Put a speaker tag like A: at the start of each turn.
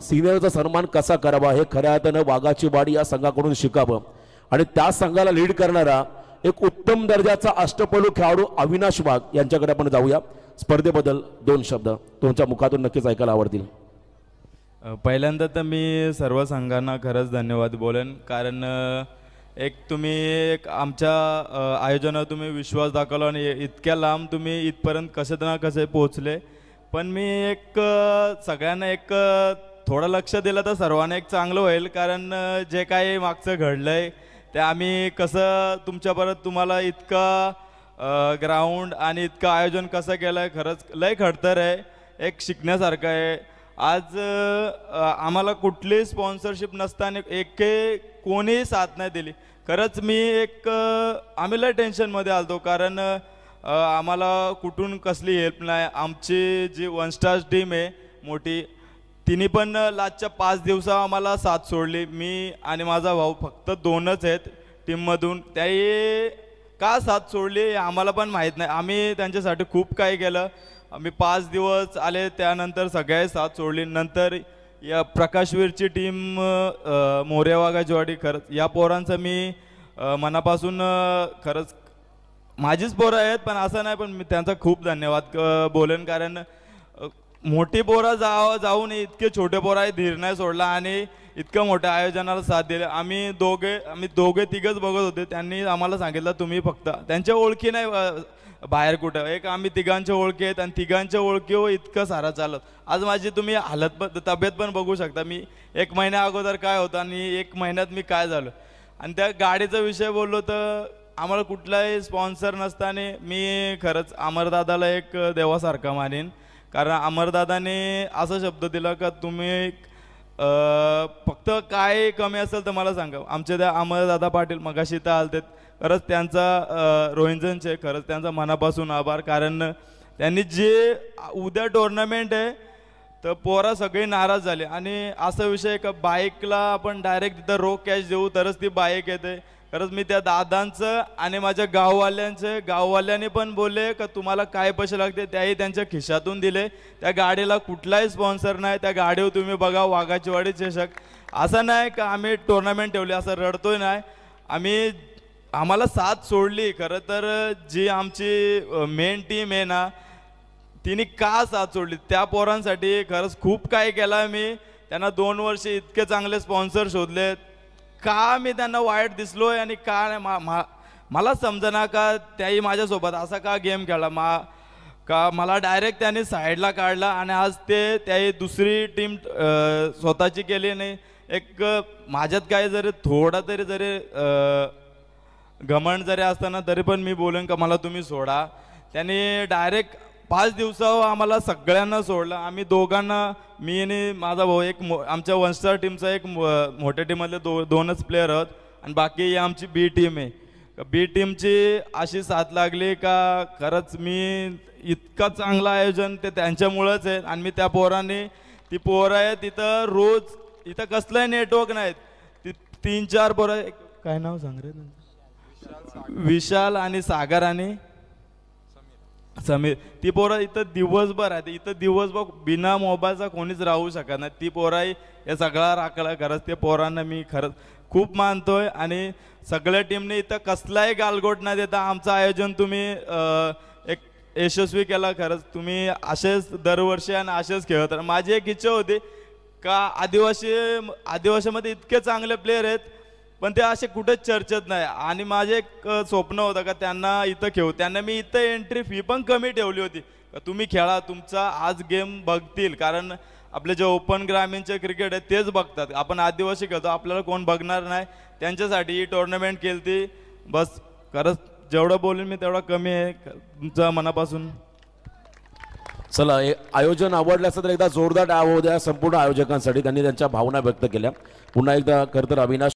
A: सिनियरचा सन्मान कसा करावा हे खऱ्या अर्थानं वाघाची वाडी या संघाकडून शिकावं आणि त्या संघाला लीड करणारा एक उत्तम दर्जाचा अष्टपैलू खेळाडू अविनाश वाघ यांच्याकडे आपण जाऊया. स्पर्धेबद्दल 2 शब्द तुमच्या मुखातून नक्कीच ऐकायला आवडतील.
B: पहिल्यांदा तर मी सर्व संघांना खरंच धन्यवाद बोलेन, कारण एक तुम्ही एक आमच्या आयोजनावर तुम्ही विश्वास दाखवला आणि इतक्या लांब तुम्ही इथपर्यंत कसे ना कसे पोहोचले. पण मी एक सगळ्यांना एक थोडं लक्ष दिलं तर सर्वांना एक चांगलं होईल, कारण जे काही मागचं घडलं आहे ते आम्ही कसं तुमच्यापर्यंत तुम्हाला इतका ग्राउंड आणि इतकं आयोजन कसं केलं आहे खरंच लय खडतर आहे, एक शिकण्यासारखं आहे. आज आम्हाला कुठली स्पॉन्सरशिप नसताना कोणीही साथ नाही दिली. खरंच मी एक आम्ही लय टेन्शनमध्ये आलतो, कारण आम्हाला कुठून कसली हेल्प नाही. आमची जी 1 स्टार टीम आहे मोठी तिने पण लास्टच्या 5 दिवसा आम्हाला साथ सोडली. मी आणि माझा भाऊ फक्त 2च आहेत टीममधून. त्याही का साथ सोडली आम्हाला पण माहीत नाही. आम्ही त्यांच्यासाठी खूप काही केलं. आम्ही 5 दिवस आले त्यानंतर सगळे साथ सोडली. नंतर या प्रकाशवीरची टीम मोरे वाघाचीवाडी खरंच या पोरांचं मी मनापासून खरंच माझीच पोरं आहेत पण असं नाही, पण मी त्यांचा खूप धन्यवाद बोलेन, कारण मोठी पोरं जाऊन इतके छोटे पोरं धीर नाही सोडला आणि इतकं मोठ्या आयोजनाला साथ दिले. आम्ही दोघे तिघच बघत होते. त्यांनी आम्हाला सांगितलं तुम्ही फक्त त्यांच्या ओळखी नाही बाहेर कुठं, एक आम्ही तिघांच्या ओळखी आहेत आणि तिघांच्या ओळखी हो इतकं सारं चालत. आज माझी तुम्ही तब्येत पण बघू शकता. मी 1 महिन्या अगोदर काय होतं आणि 1 महिन्यात मी काय झालं. आणि त्या गाडीचा विषय बोललो तर आम्हाला कुठलाही स्पॉन्सर नसताना मी खरंच अमरदादाला एक देवासारखा मानेन, कारण अमरदादाने असा शब्द दिला का तुम्ही फक्त काय कमी असेल तर मला सांगा. आमच्या त्या अमरदादा पाटील मगाशी तर आलते, खरंच त्यांचा रोहिंजनचे खरंच त्यांचा मनापासून आभार, कारण त्यांनी जे उद्या टुर्नामेंट आहे तर पोरा सगळे नाराज झाले. आणि असा विषय का बाईकला आपण डायरेक्ट तिथं रोख कॅश देऊ तरच ती बाईक येते. खरंच मी त्या दादांचं आणि माझ्या गाववाल्यांनी पण बोलले का तुम्हाला काय पैसे लागते त्याही त्यांच्या खिशातून दिले. त्या गाडीला कुठलाही स्पॉन्सर नाही. त्या गाडीवर तुम्ही बघा वाघाचीवाडी चषक. असं नाही का आम्ही टुर्नामेंट ठेवली असं रडतोय नाही. आम्हाला साथ सोडली. खरं तर जी आमची मेन टीम आहे ना तिने का साथ सोडली त्या पोरांसाठी खरंच खूप काही केलं. मी त्यांना 2 वर्ष इतके चांगले स्पॉन्सर शोधले. का मी त्यांना वाईट दिसलोय आणि का मला समजना का त्याही माझ्यासोबत असा का गेम खेळला. का मला डायरेक्ट त्यांनी साईडला काढला आणि आज त्याही दुसरी टीम स्वतःची केली नाही. एक माझ्यात काय थोडा तरी घमंड जरी असताना तरी पण मी बोलेन का मला तुम्ही सोडा. त्यांनी डायरेक्ट 5 दिवसावर आम्हाला सगळ्यांना सोडलं. आम्ही दोघांना मी आणि माझा भाऊ एक आमच्या 1 स्टार टीमचा एक मोठ्या टीममधले 2च प्लेयर आहोत आणि बाकी आमची बी टीम आहे. बी टीमची अशी साथ लागली का खरंच मी इतका चांगलं आयोजन ते त्यांच्यामुळंच आहे. आणि मी त्या पोरांनी ती पोरं आहे तिथं रोज इथं कसलंही नेटवर्क नाहीत. ती 3-4 पोरं काय नाव सांग रे विशाल आणि सागर आणि समीर. ती पोरं इथं दिवसभर आहे. इथं दिवसभर बिना मोबाईलचा कोणीच राहू शकत नाही. ती पोराही हे सगळा राखला. खरंच ते पोरांना मी खरंच खूप मानतोय. आणि सगळ्या टीमने इथं कसलाही गालगोट न देता आमचं आयोजन तुम्ही एक यशस्वी केला. खरंच तुम्ही असेच दरवर्षी आणि असेच खेळत. माझी एक इच्छा होती का आदिवासीमध्ये इतके चांगले प्लेयर आहेत पण ते असे कुठेच चर्चेत नाही. आणि माझे एक स्वप्न होतं का त्यांना इथं खेळू. त्यांना मी इथं एंट्री फी पण कमी ठेवली होती का तुम्ही खेळा तुमचा आज गेम बघतील, कारण आपले जे ओपन ग्रामीणचे क्रिकेट आहे तेच बघतात. आपण आदिवासी खेळतो आपल्याला कोण बघणार नाही. त्यांच्यासाठी ही टुर्नामेंट केली ती बस. खरंच जेवढं बोलेन मी तेवढं कमी आहे तुमच्या मनापासून.
A: चला आयोजन आवडलं असं तर एकदा जोरदार टाळ्या होऊ द्या संपूर्ण आयोजकांसाठी. त्यांनी त्यांच्या भावना व्यक्त केल्या. पुन्हा एकदा खरं तर अविनाश